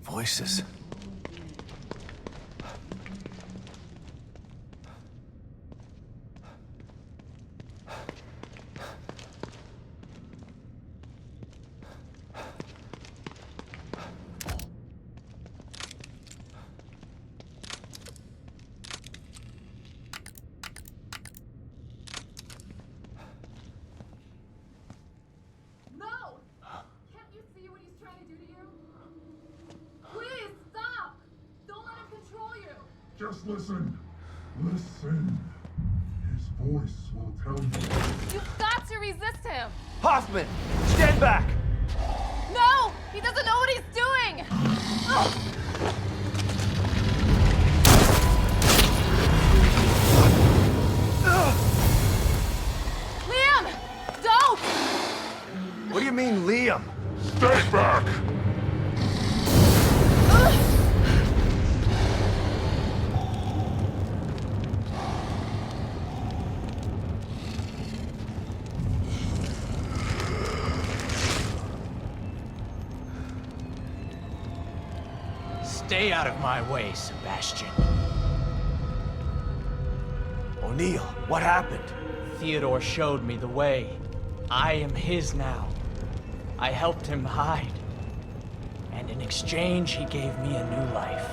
Voices. Just listen. Listen. His voice will tell you. You've got to resist him! Hoffman! Stand back! No! He doesn't know what he's doing! Ugh. Liam! Don't! What do you mean, Liam? Stay back! Stay out of my way, Sebastian. O'Neill, what happened? Theodore showed me the way. I am his now. I helped him hide. And in exchange, he gave me a new life.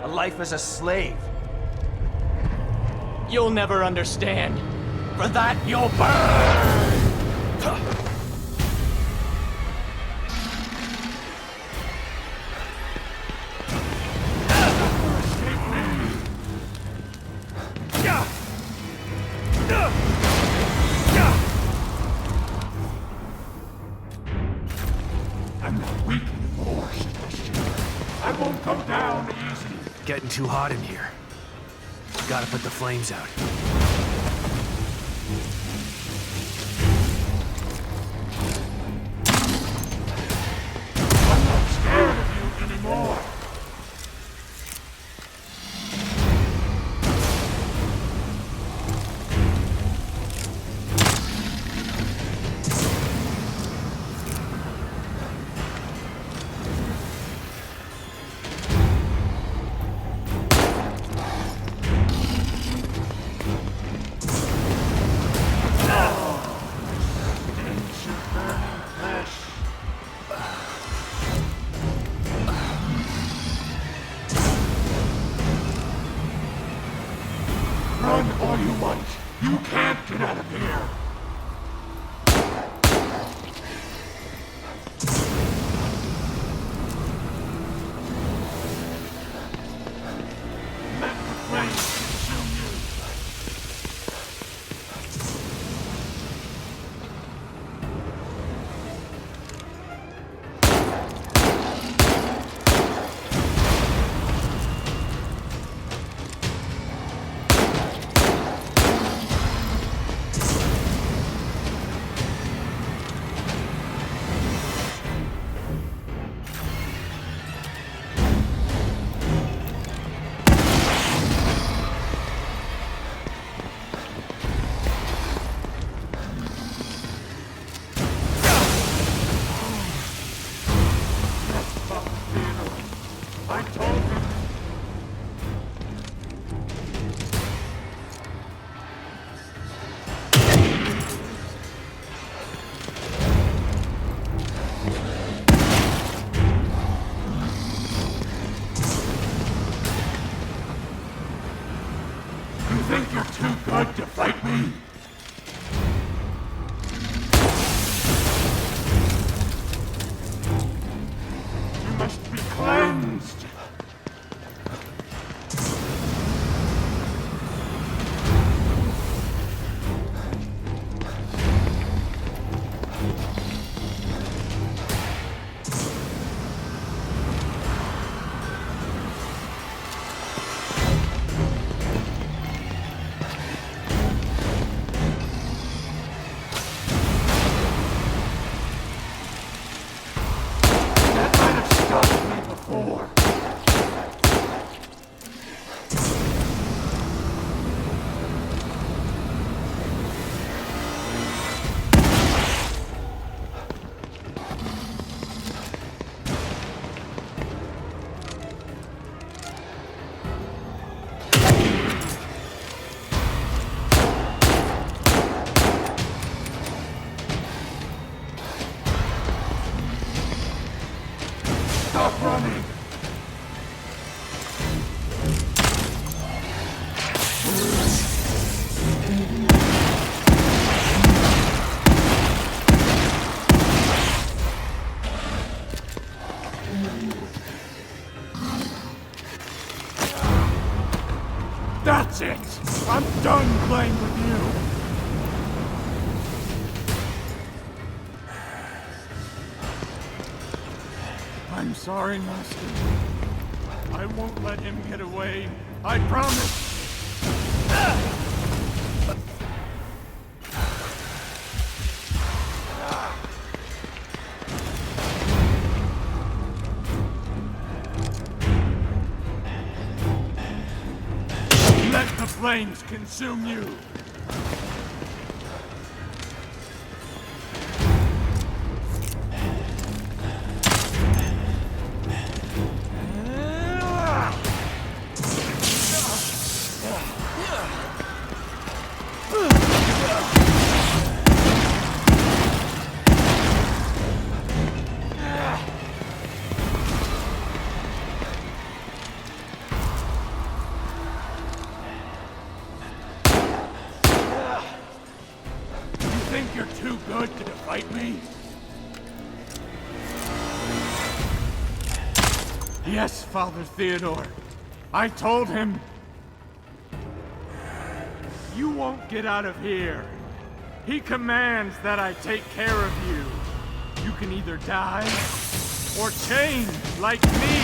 A life as a slave. You'll never understand. For that, you'll burn! I'm not weak anymore, Sebastian. I won't come down easy. Getting too hot in here. Gotta put the flames out. I'm not scared of you anymore. Run all you want. You can't get out of here. Let the flames consume you. I told you. You think you're too good to fight me? You must be cleansed. That's it! I'm done playing with you! I'm sorry, Master. I won't let him get away. I promise! Let the flames consume you! Think you're too good to fight me? Yes, Father Theodore. I told him. You won't get out of here. He commands that I take care of you. You can either die or change like me.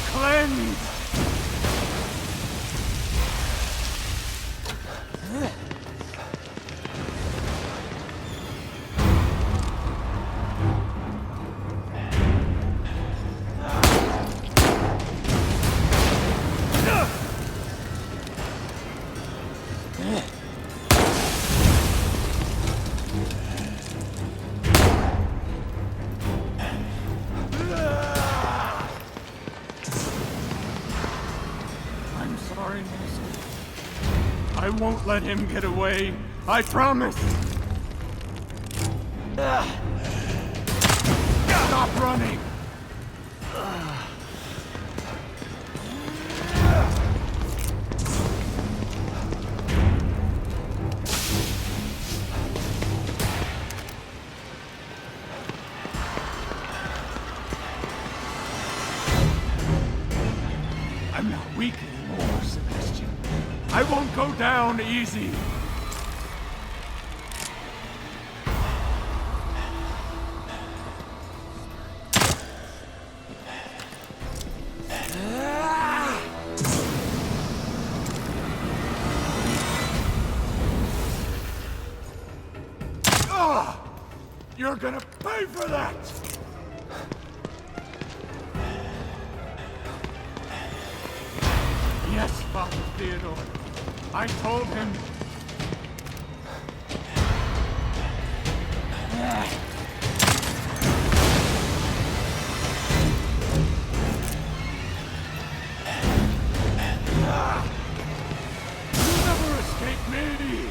Cleanse! I'm sorry, Master. I won't let him get away. I promise! Stop running! I'm not weak anymore, Sebastian. I won't go down easy. You're gonna pay for that! Yes, Father Theodore. I told him. You'll never escape me!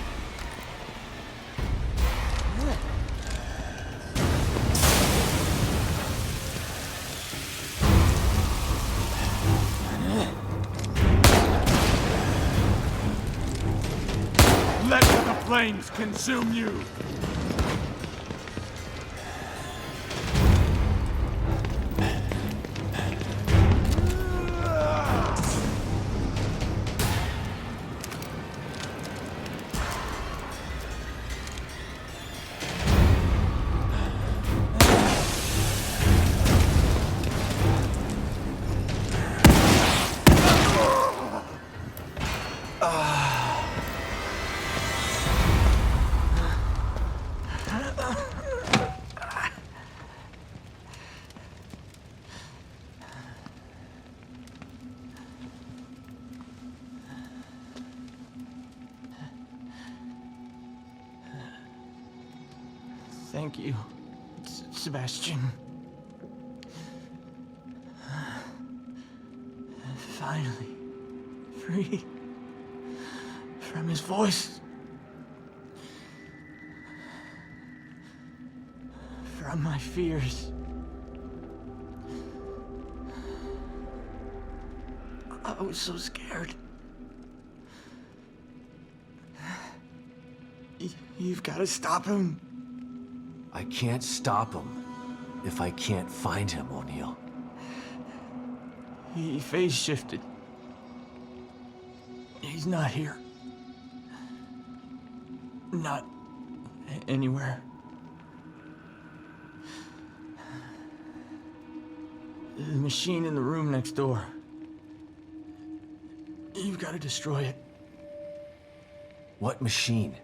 Let the flames consume you! Thank you, Sebastian. Finally, free from his voice. From my fears. I was so scared. You've got to stop him. I can't stop him if I can't find him, O'Neill. He phase shifted. He's not here. Not anywhere. The machine in the room next door. You've got to destroy it. What machine?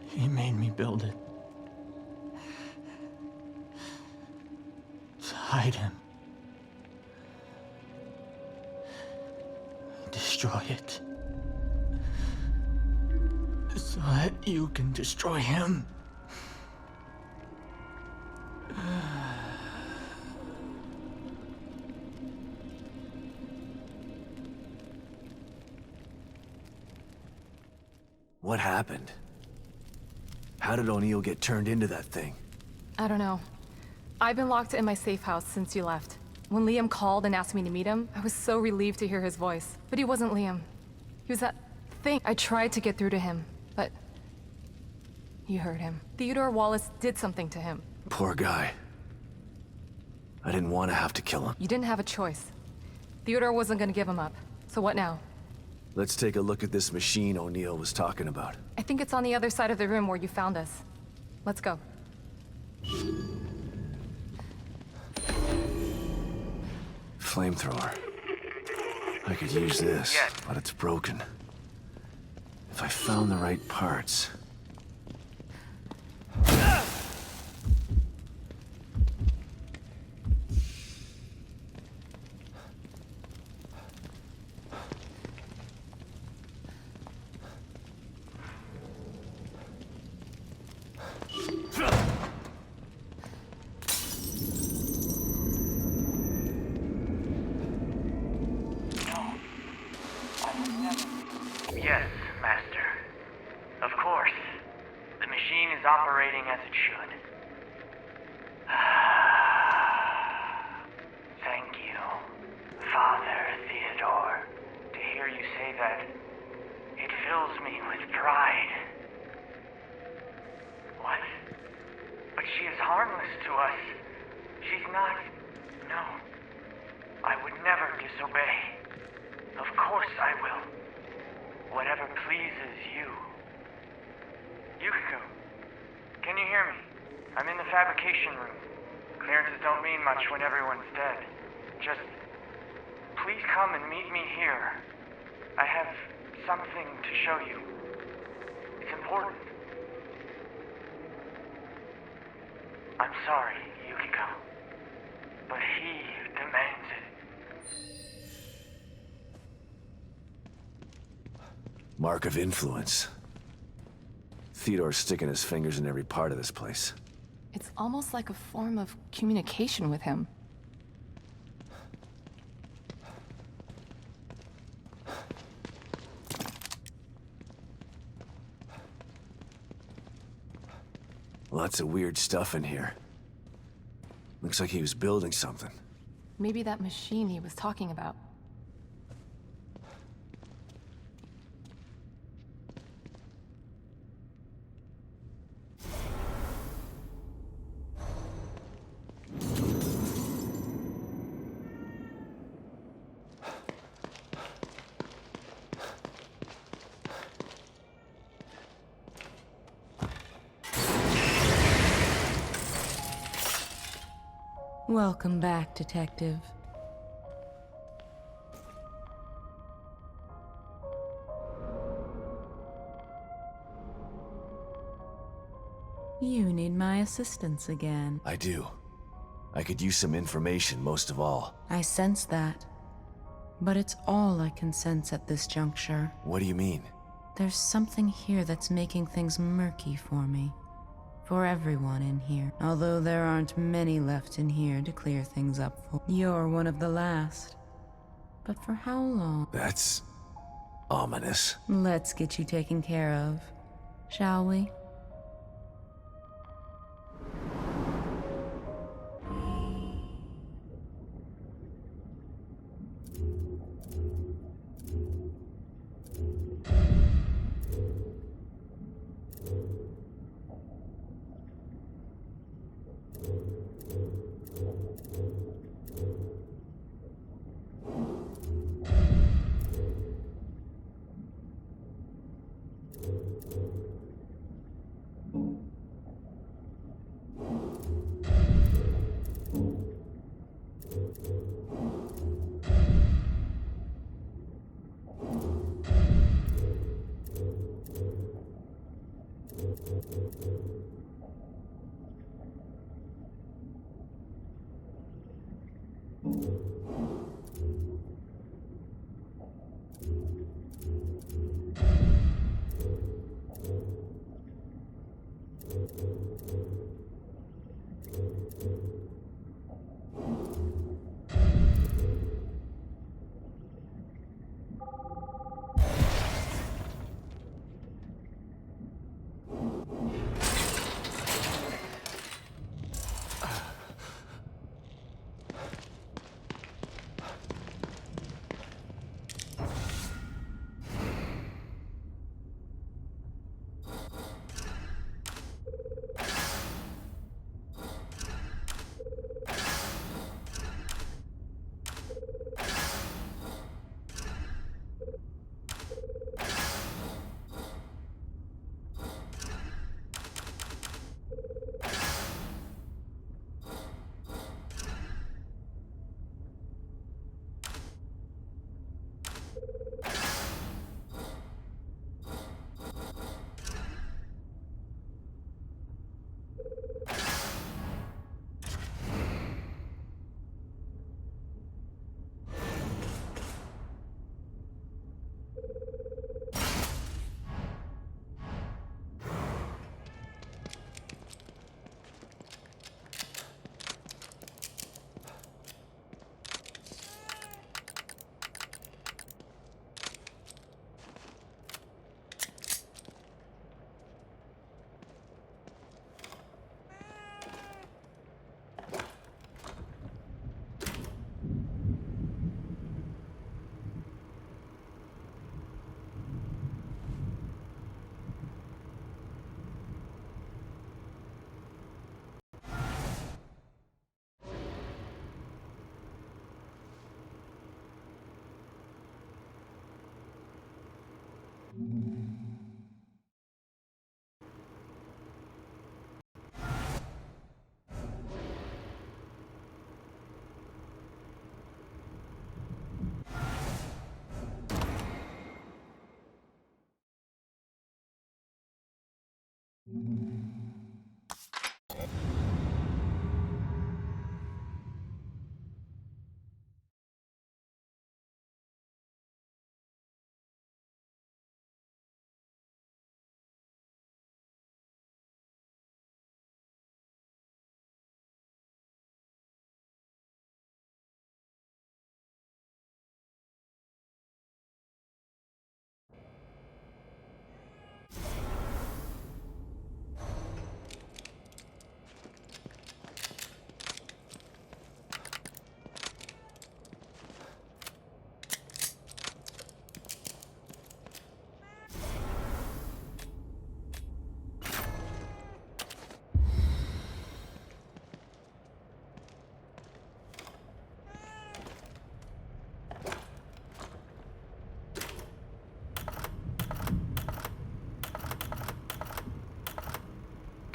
He made me build it. To hide him. Destroy it. So that you can destroy him. What happened? How did O'Neill get turned into that thing? I don't know. I've been locked in my safe house since you left. When Liam called and asked me to meet him, I was so relieved to hear his voice. But he wasn't Liam. He was that thing. I tried to get through to him, but you heard him. Theodore Wallace did something to him. Poor guy. I didn't want to have to kill him. You didn't have a choice. Theodore wasn't gonna give him up. So what now? Let's take a look at this machine O'Neill was talking about. I think it's on the other side of the room where you found us. Let's go. Flamethrower. I could use this, but it's broken. If I found the right parts. Yes, Master. Of course. The machine is operating as it should. Thank you, Father Theodore. To hear you say that, it fills me with pride. What? But she is harmless to us. She's not... No. I would never disobey. Of course I will. Whatever pleases you. Yukiko, can you hear me? I'm in the fabrication room. Clearances don't mean much when everyone's dead. Just, please come and meet me here. I have something to show you. It's important. I'm sorry, Yukiko, but he demands it. Mark of influence. Theodore's sticking his fingers in every part of this place. It's almost like a form of communication with him. Lots of weird stuff in here. Looks like he was building something. Maybe that machine he was talking about. Welcome back, Detective. You need my assistance again. I do. I could use some information, most of all. I sense that. But it's all I can sense at this juncture. What do you mean? There's something here that's making things murky for me. For everyone in here. Although there aren't many left in here to clear things up for. You're one of the last. But for how long? That's... ominous. Let's get you taken care of, shall we?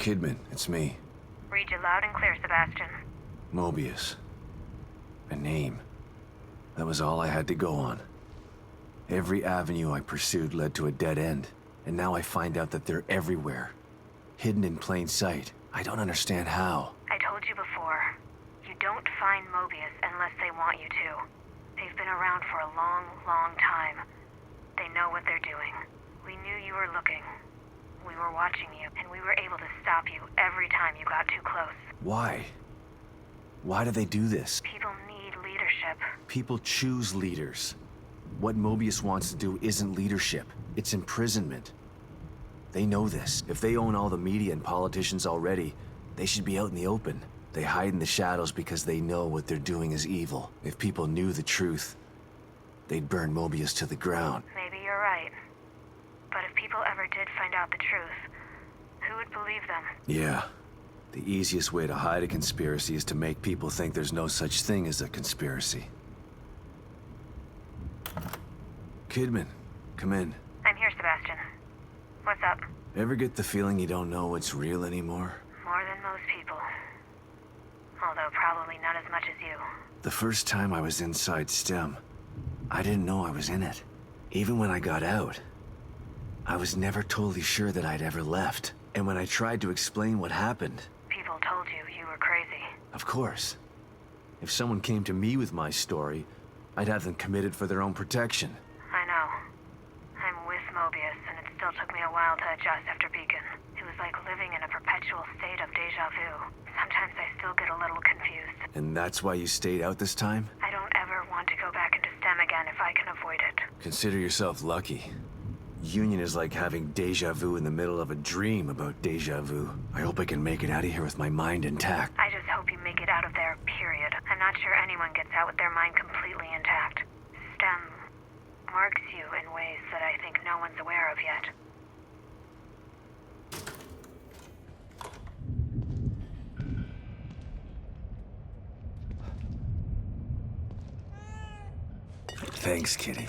Kidman, it's me. Read you loud and clear, Sebastian. Mobius. A name. That was all I had to go on. Every avenue I pursued led to a dead end, and now I find out that they're everywhere. Hidden in plain sight. I don't understand how. I told you before. You don't find Mobius unless they want you to. They've been around for a long, long time. They know what they're doing. We knew you were looking. We were watching you, and we were able to stop you every time you got too close. Why? Why do they do this? People need leadership. People choose leaders. What Mobius wants to do isn't leadership. It's imprisonment. They know this. If they own all the media and politicians already, they should be out in the open. They hide in the shadows because they know what they're doing is evil. If people knew the truth, they'd burn Mobius to the ground. Maybe you're right. But if people ever did find out the truth, who would believe them? Yeah. The easiest way to hide a conspiracy is to make people think there's no such thing as a conspiracy. Kidman, come in. I'm here, Sebastian. What's up? Ever get the feeling you don't know what's real anymore? More than most people. Although probably not as much as you. The first time I was inside STEM, I didn't know I was in it. Even when I got out, I was never totally sure that I'd ever left. And when I tried to explain what happened... People told you you were crazy. Of course. If someone came to me with my story, I'd have them committed for their own protection. I know. I'm with Mobius, and it still took me a while to adjust after Beacon. It was like living in a perpetual state of deja vu. Sometimes I still get a little confused. And that's why you stayed out this time? I don't ever want to go back into STEM again if I can avoid it. Consider yourself lucky. Union is like having deja vu in the middle of a dream about deja vu. I hope I can make it out of here with my mind intact. I just hope you make it out of there, period. I'm not sure anyone gets out with their mind completely intact. STEM marks you in ways that I think no one's aware of yet. Thanks, Kitty.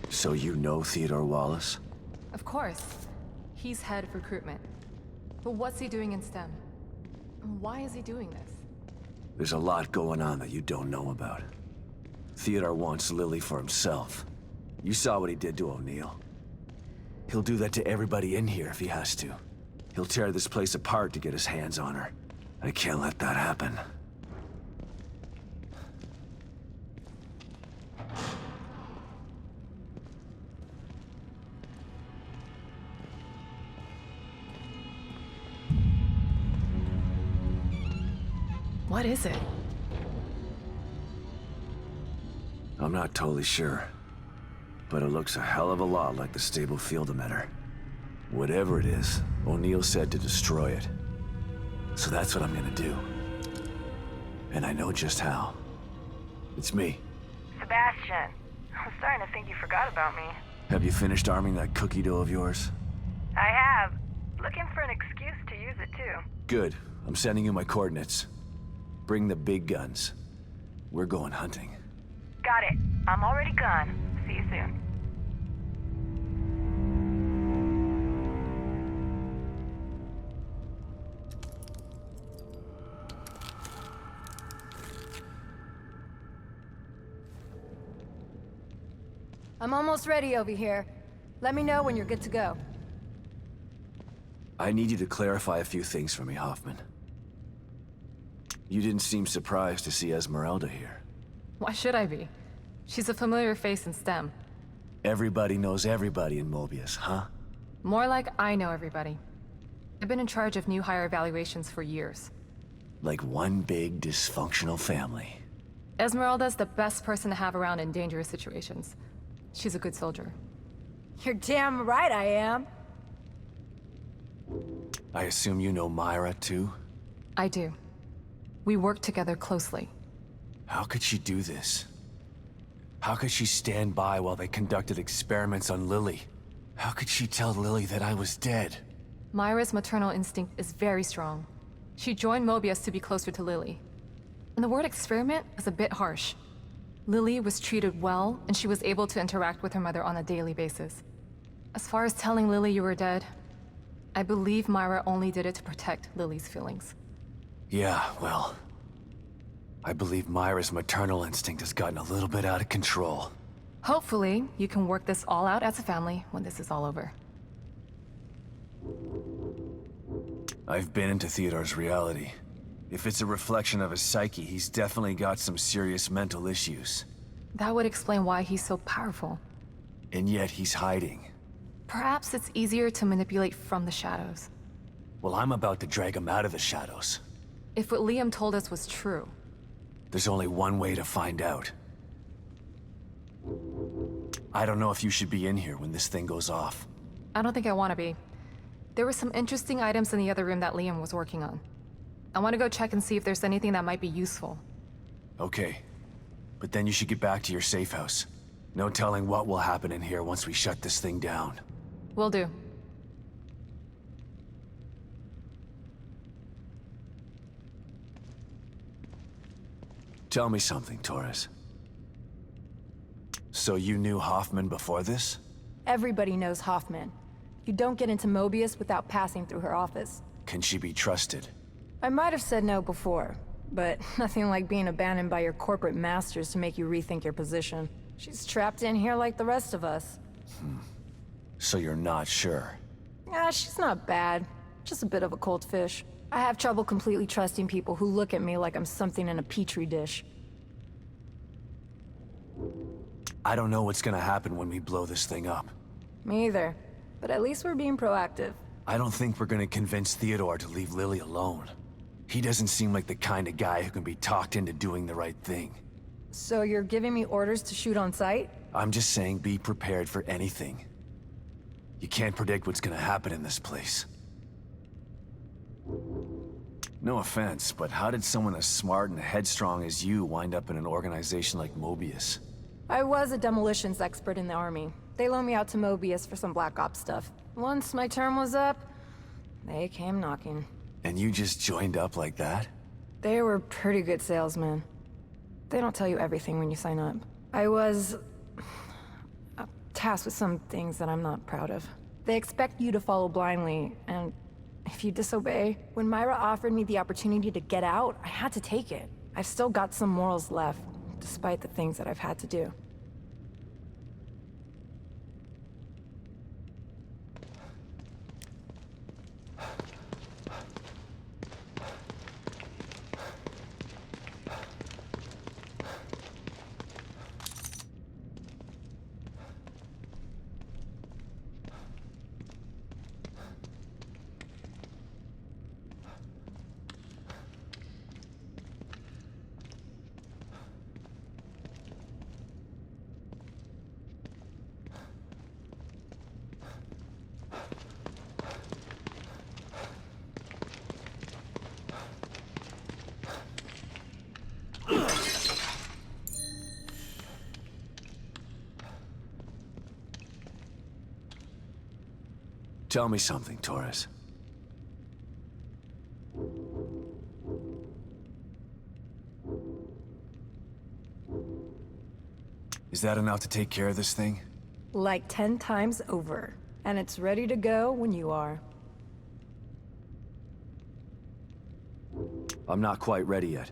So you know Theodore Wallace? Of course. He's head of recruitment. But what's he doing in STEM? Why is he doing this? There's a lot going on that you don't know about. Theodore wants Lily for himself. You saw what he did to O'Neill. He'll do that to everybody in here if he has to. He'll tear this place apart to get his hands on her. I can't let that happen. What is it? I'm not totally sure, but it looks a hell of a lot like the stable field emitter. Whatever it is, O'Neill said to destroy it. So that's what I'm gonna do. And I know just how. It's me. Sebastian, I'm starting to think you forgot about me. Have you finished arming that cookie dough of yours? I have. Looking for an excuse to use it too. Good. I'm sending you my coordinates. Bring the big guns. We're going hunting. Got it. I'm already gone. See you soon. I'm almost ready over here. Let me know when you're good to go. I need you to clarify a few things for me, Hoffman. You didn't seem surprised to see Esmeralda here. Why should I be? She's a familiar face in STEM. Everybody knows everybody in Mobius, huh? More like I know everybody. I've been in charge of new hire evaluations for years. Like one big dysfunctional family. Esmeralda's the best person to have around in dangerous situations. She's a good soldier. You're damn right I am. I assume you know Myra, too? I do. We work together closely. How could she do this? How could she stand by while they conducted experiments on Lily? How could she tell Lily that I was dead? Myra's maternal instinct is very strong. She joined Mobius to be closer to Lily. And the word experiment is a bit harsh. Lily was treated well, and she was able to interact with her mother on a daily basis. As far as telling Lily you were dead, I believe Myra only did it to protect Lily's feelings. Yeah, well... I believe Myra's maternal instinct has gotten a little bit out of control. Hopefully, you can work this all out as a family when this is all over. I've been into Theodore's reality. If it's a reflection of his psyche, he's definitely got some serious mental issues. That would explain why he's so powerful. And yet he's hiding. Perhaps it's easier to manipulate from the shadows. Well, I'm about to drag him out of the shadows. If what Liam told us was true, there's only one way to find out. I don't know if you should be in here when this thing goes off. I don't think I want to be. There were some interesting items in the other room that Liam was working on. I want to go check and see if there's anything that might be useful. Okay. But then you should get back to your safe house. No telling what will happen in here once we shut this thing down. Will do. Tell me something, Torres. So you knew Hoffman before this? Everybody knows Hoffman. You don't get into Mobius without passing through her office. Can she be trusted? I might have said no before, but nothing like being abandoned by your corporate masters to make you rethink your position. She's trapped in here like the rest of us. So you're not sure? Yeah, she's not bad. Just a bit of a cold fish. I have trouble completely trusting people who look at me like I'm something in a petri dish. I don't know what's gonna happen when we blow this thing up. Me either. But at least we're being proactive. I don't think we're gonna convince Theodore to leave Lily alone. He doesn't seem like the kind of guy who can be talked into doing the right thing. So you're giving me orders to shoot on sight? I'm just saying be prepared for anything. You can't predict what's gonna happen in this place. No offense, but how did someone as smart and headstrong as you wind up in an organization like Mobius? I was a demolitions expert in the army. They loaned me out to Mobius for some Black Ops stuff. Once my term was up, they came knocking. And you just joined up like that? They were pretty good salesmen. They don't tell you everything when you sign up. I was tasked with some things that I'm not proud of. They expect you to follow blindly, and if you disobey, when Myra offered me the opportunity to get out, I had to take it. I've still got some morals left, despite the things that I've had to do. Tell me something, Torres. Is that enough to take care of this thing? Like 10 times over. And it's ready to go when you are. I'm not quite ready yet.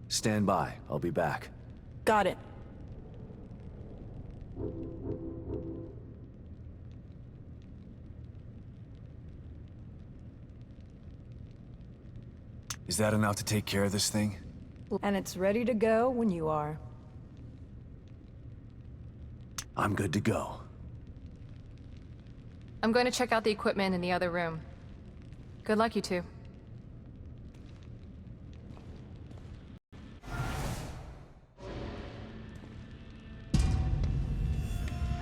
Stand by, I'll be back. Got it. Is that enough to take care of this thing? And it's ready to go when you are. I'm good to go. I'm going to check out the equipment in the other room. Good luck, you two.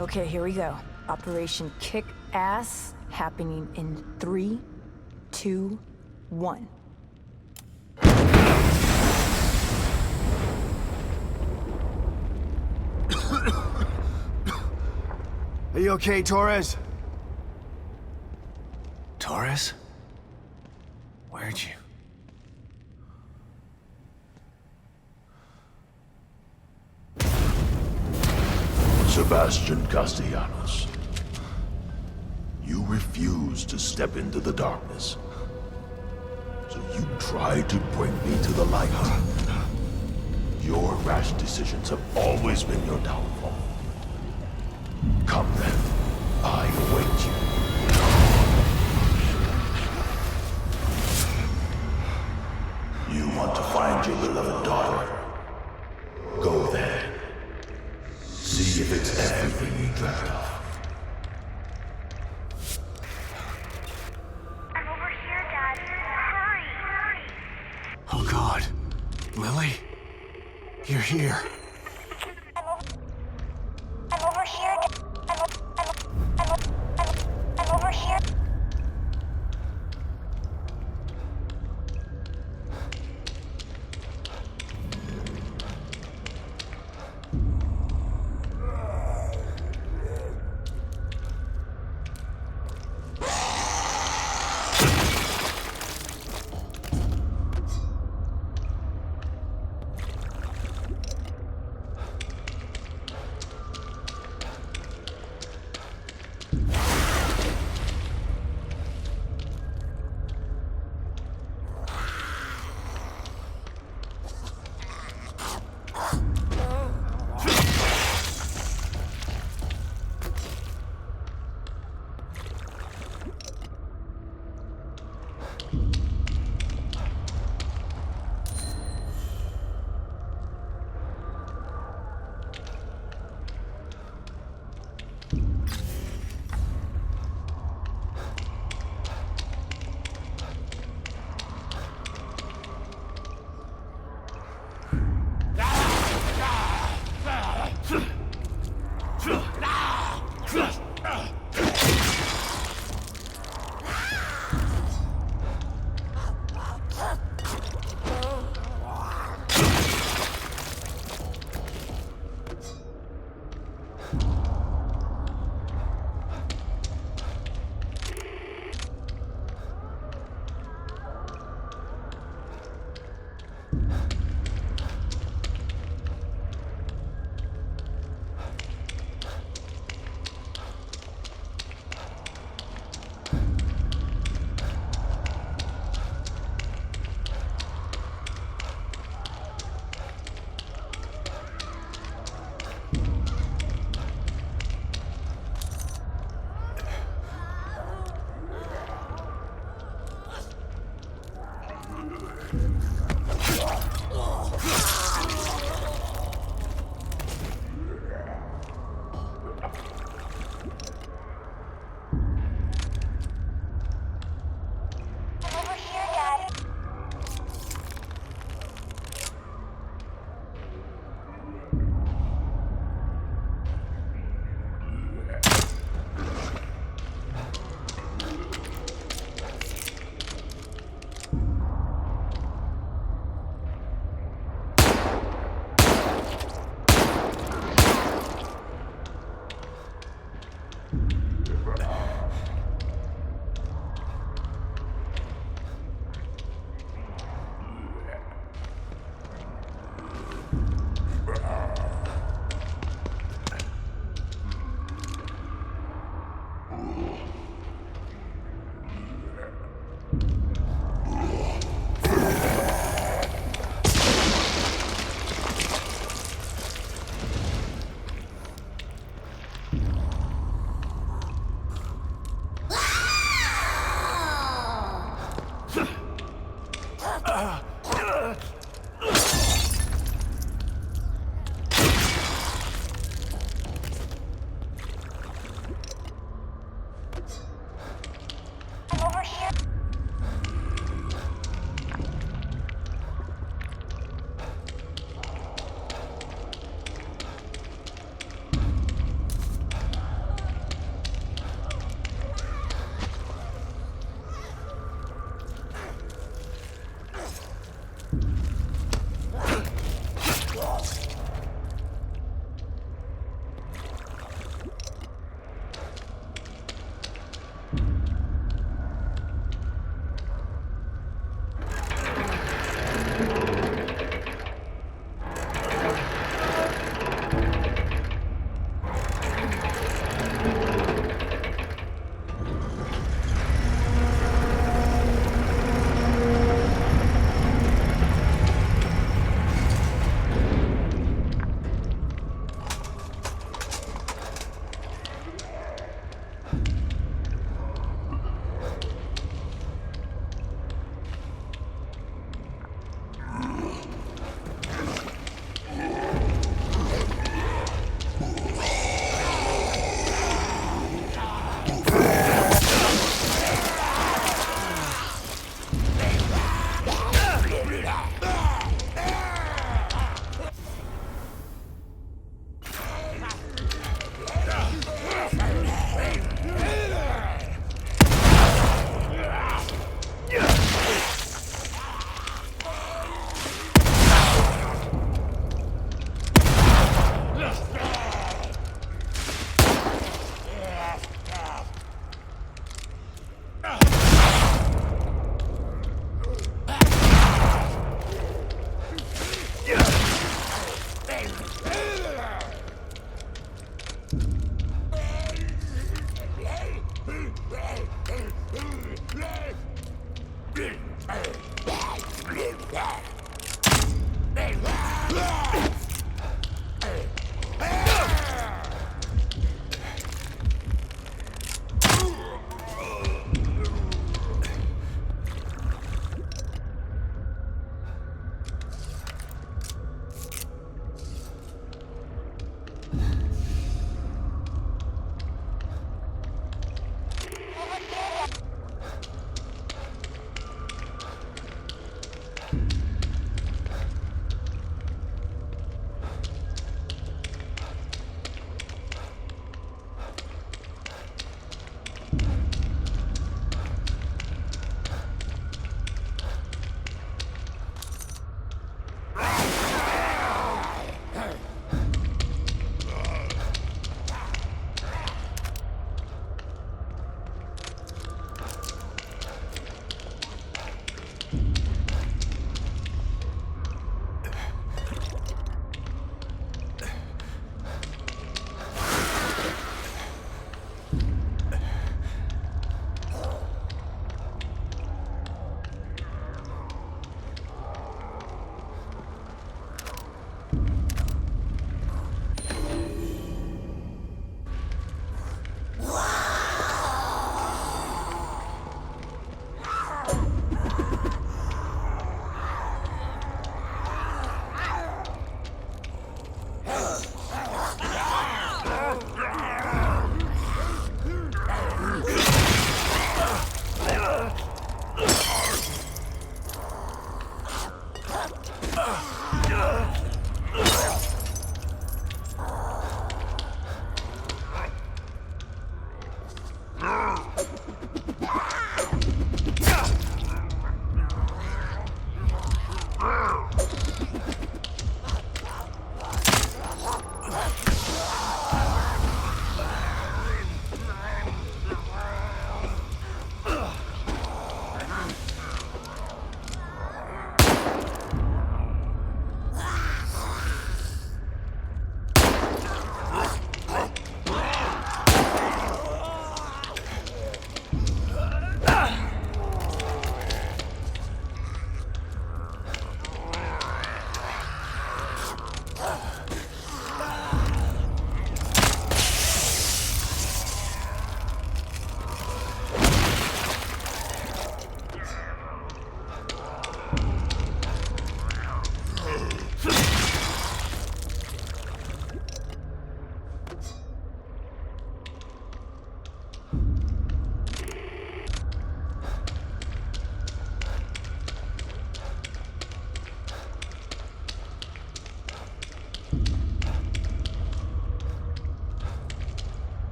Okay, here we go. Operation Kick Ass, happening in 3, 2, 1. Are you okay, Torres? Torres? Where'd you... Sebastian Castellanos. You refuse to step into the darkness. So you try to bring me to the light. Your rash decisions have always been your downfall. Come then, I await you. You want to find your beloved daughter? Go there. See if it's everything you dreamt of. I'm over here, Dad. Hurry! Oh God. Lily? You're here. I'm over here. I'm over here.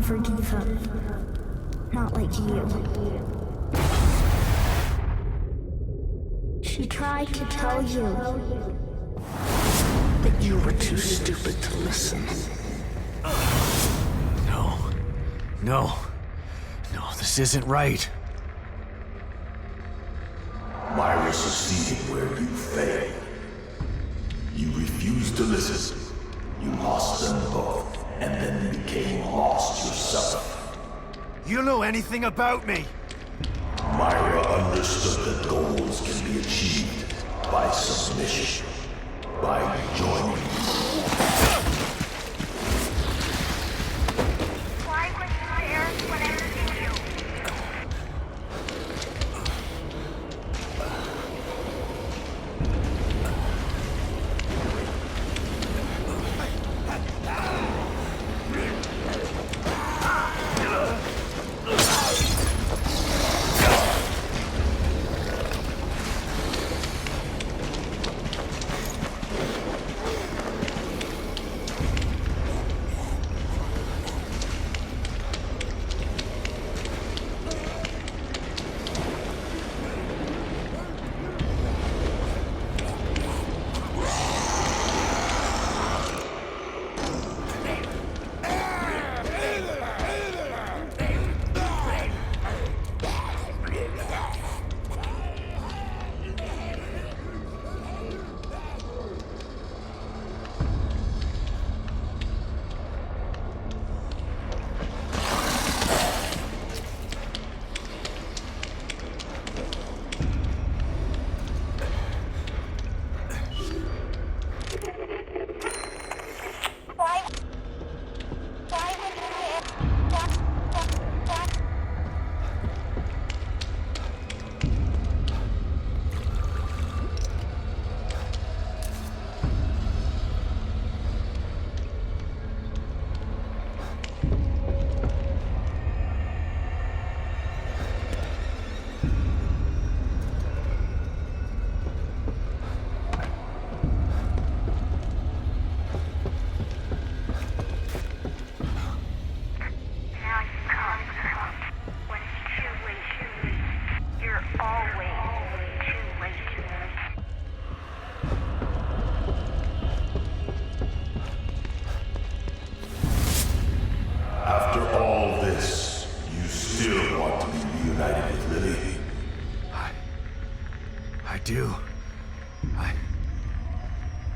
forgive her. Not like you. She tried to tell you. But you were too stupid to listen. No. No. No, this isn't right. Myra succeeded where you failed. You refused to listen. You lost them both, and then became lost yourself. You know anything about me? Myra understood that goals can be achieved by submission, by joining. Why was you there when I needed you?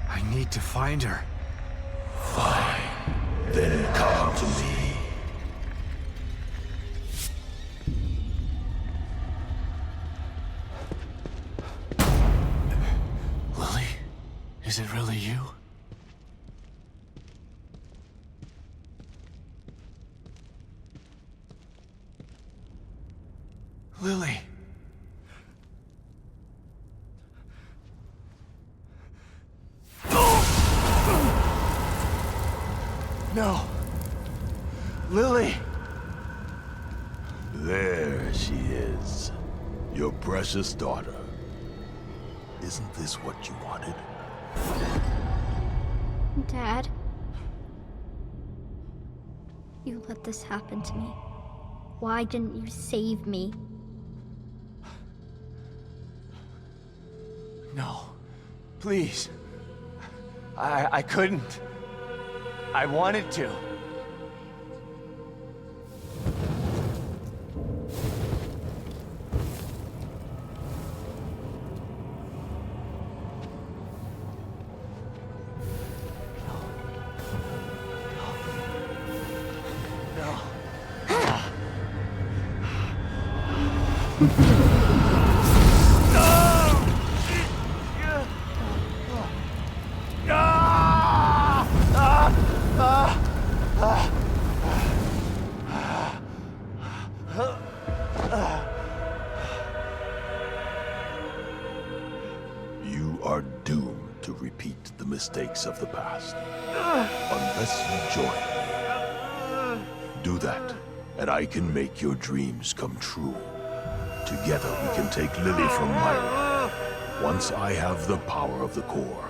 I need to find her. Fine. Then come to me. Lily? Is it really you? Lily. No. Lily. There she is. Your precious daughter. Isn't this what you wanted? Dad? You let this happen to me. Why didn't you save me? No. Please. I couldn't. I wanted to. You are doomed to repeat the mistakes of the past. Unless you join me. Do that, and I can make your dreams come true. Together we can take Lily from Myra. Once I have the power of the core,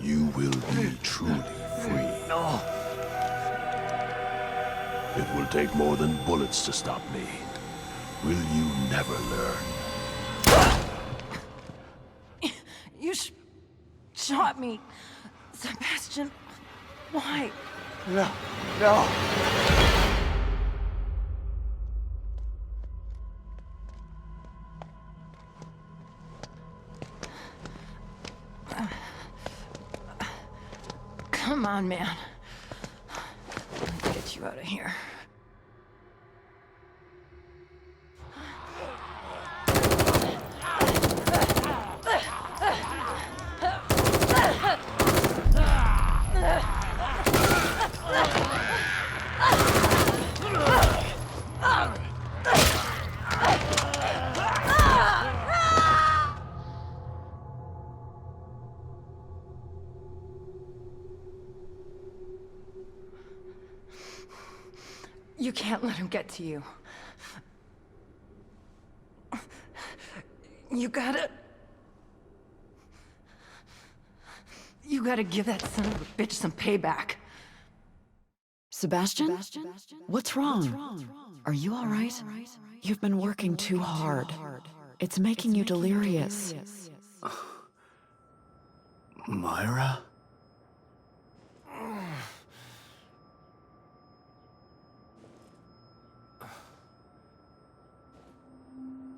you will be truly free. No. It will take more than bullets to stop me. Will you never learn? You shot me. Sebastian, why? No, no. Come on, man. Let's get you out of here. You can't let him get to you. You gotta give that son of a bitch some payback. Sebastian? What's wrong? Are you all right? You've been working too hard. It's making you delirious. Myra?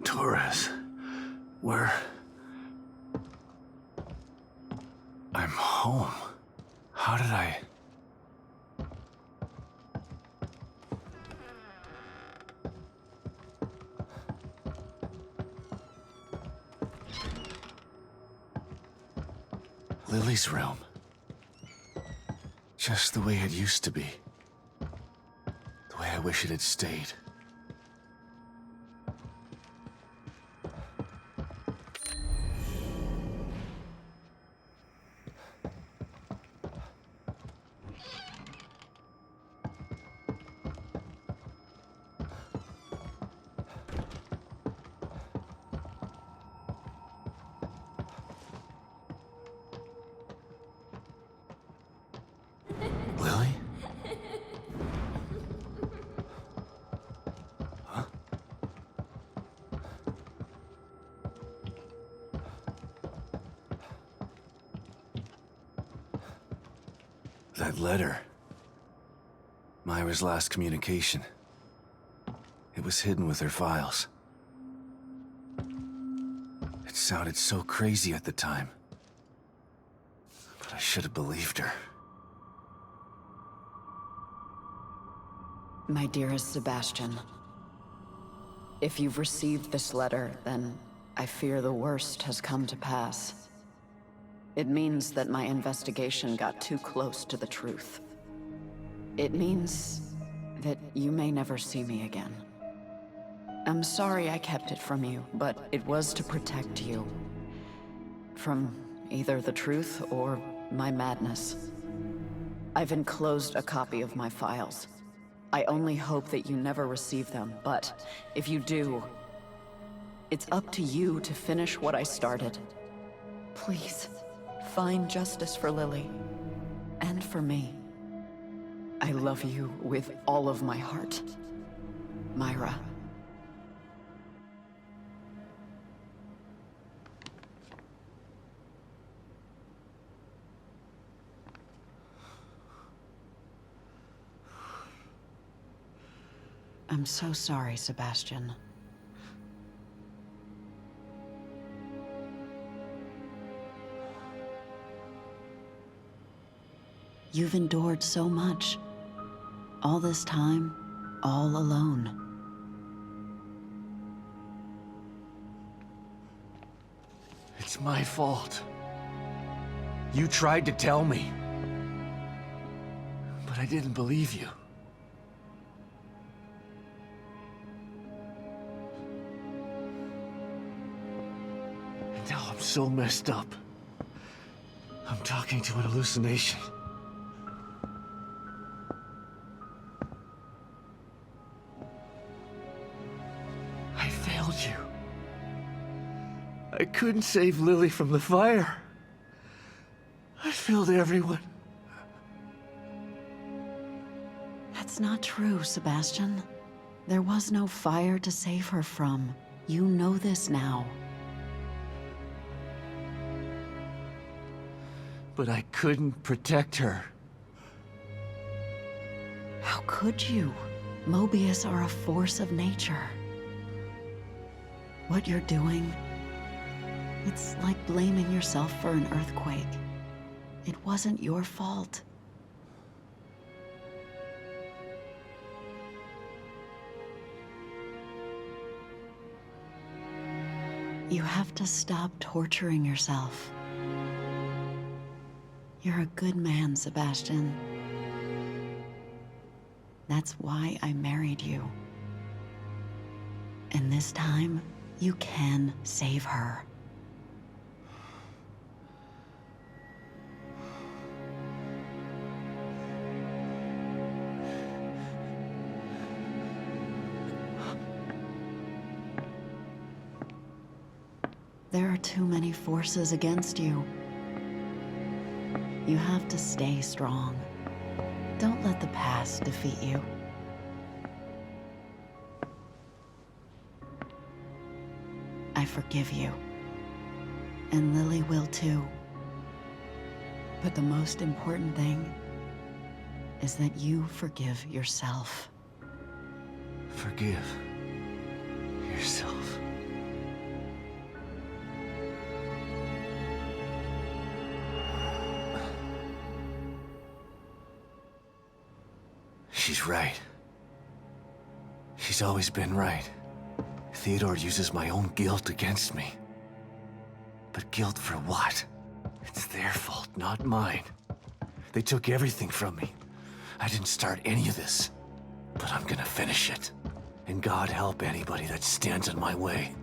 Torres, where? I'm home. How did I? Lily's room. Just the way it used to be. The way I wish it had stayed. Lily? Huh? That letter. Myra's last communication. It was hidden with her files. It sounded so crazy at the time. But I should have believed her. My dearest Sebastian, if you've received this letter, then I fear the worst has come to pass. It means that my investigation got too close to the truth. It means that you may never see me again. I'm sorry I kept it from you, but it was to protect you. From either the truth or my madness. I've enclosed a copy of my files. I only hope that you never receive them, but if you do, it's up to you to finish what I started. Please, find justice for Lily, and for me. I love you with all of my heart. Myra. I'm so sorry, Sebastian. You've endured so much. All this time, all alone. It's my fault. You tried to tell me. But I didn't believe you. And now I'm so messed up. I'm talking to an hallucination. I failed you. I couldn't save Lily from the fire. I failed everyone. That's That's not true, Sebastian. There was no fire to save her from. You know this now. But I couldn't protect her. How could you? Mobius are a force of nature. What you're doing, it's like blaming yourself for an earthquake. It wasn't your fault. You have to stop torturing yourself. You're a good man, Sebastian. That's why I married you. And this time, you can save her. There are too many forces against you. You have to stay strong. Don't let the past defeat you. I forgive you. And Lily will too. But the most important thing is that you forgive yourself. Forgive yourself. She's right. She's always been right. Theodore uses my own guilt against me. But guilt for what? It's their fault, not mine. They took everything from me. I didn't start any of this. But I'm gonna finish it. And God help anybody that stands in my way.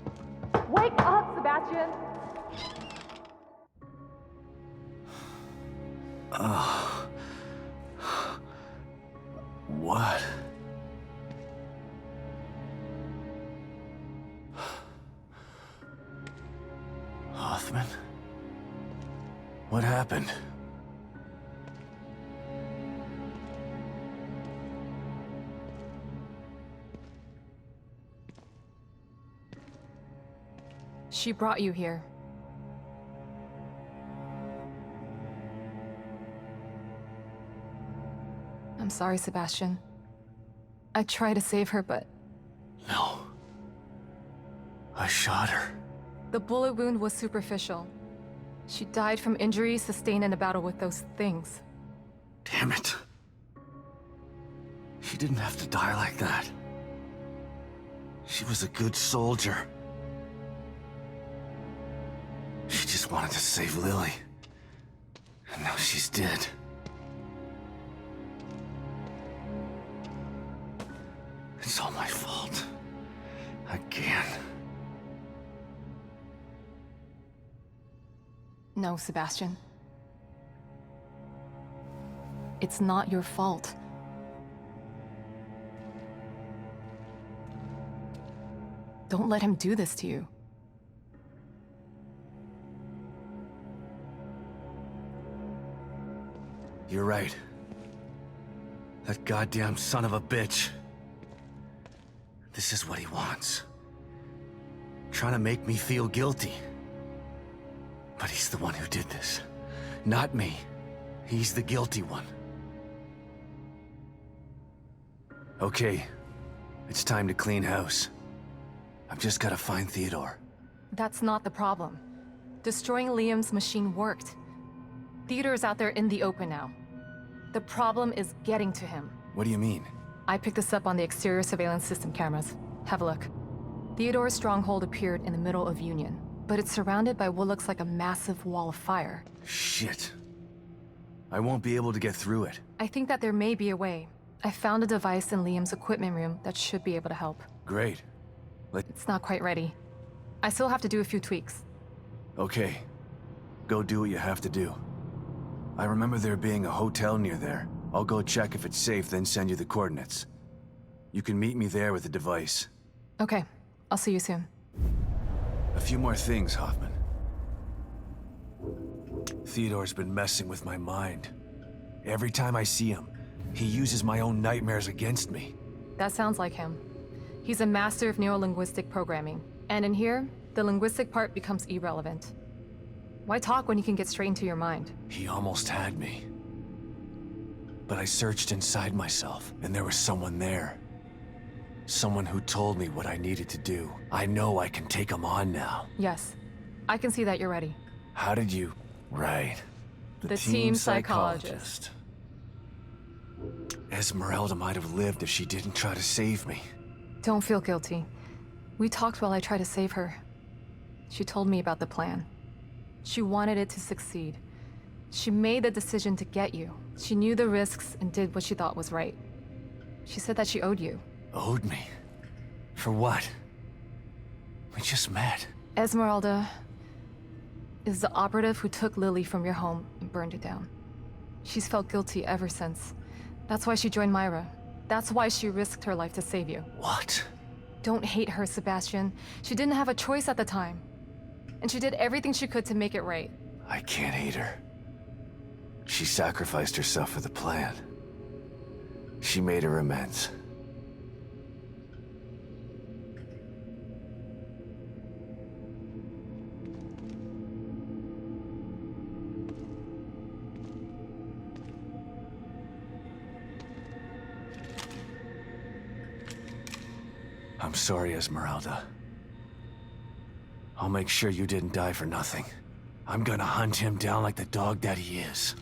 Wake up, Sebastian! What? Hoffman? What happened? She brought you here. I'm sorry, Sebastian. I tried to save her, but... No. I shot her. The bullet wound was superficial. She died from injuries sustained in a battle with those things. Damn it. She didn't have to die like that. She was a good soldier. She just wanted to save Lily. And now she's dead. It's all my fault. Again. No, Sebastian. It's not your fault. Don't let him do this to you. You're right. That goddamn son of a bitch. This is what he wants. Trying to make me feel guilty. But he's the one who did this. Not me. He's the guilty one. Okay. It's time to clean house. I've just gotta find Theodore. That's not the problem. Destroying Liam's machine worked. Theodore's out there in the open now. The problem is getting to him. What do you mean? I picked this up on the exterior surveillance system cameras. Have a look. Theodore's stronghold appeared in the middle of Union, but it's surrounded by what looks like a massive wall of fire. Shit. I won't be able to get through it. I think that there may be a way. I found a device in Liam's equipment room that should be able to help. Great. It's not quite ready. I still have to do a few tweaks. Okay. Go do what you have to do. I remember there being a hotel near there. I'll go check if it's safe, then send you the coordinates. You can meet me there with the device. Okay. I'll see you soon. A few more things, Hoffman. Theodore's been messing with my mind. Every time I see him, He uses my own nightmares against me. That sounds like him. He's a master of neurolinguistic programming. And in here, the linguistic part becomes irrelevant. Why talk when you can get straight into your mind? He almost had me. But I searched inside myself, and there was someone there. Someone who told me what I needed to do. I know I can take him on now. Yes. I can see that you're ready. How did you... Right. The team psychologist. Esmeralda might have lived if she didn't try to save me. Don't feel guilty. We talked while I tried to save her. She told me about the plan. She wanted it to succeed. She made the decision to get you. She knew the risks and did what she thought was right. She said that she owed you. Owed me? For what? We just met. Esmeralda is the operative who took Lily from your home and burned it down. She's felt guilty ever since. That's why she joined Myra. That's why she risked her life to save you. What? Don't hate her, Sebastian. She didn't have a choice at the time. And she did everything she could to make it right. I can't hate her. She sacrificed herself for the plan. She made her amends. I'm sorry, Esmeralda. I'll make sure you didn't die for nothing. I'm gonna hunt him down like the dog that he is.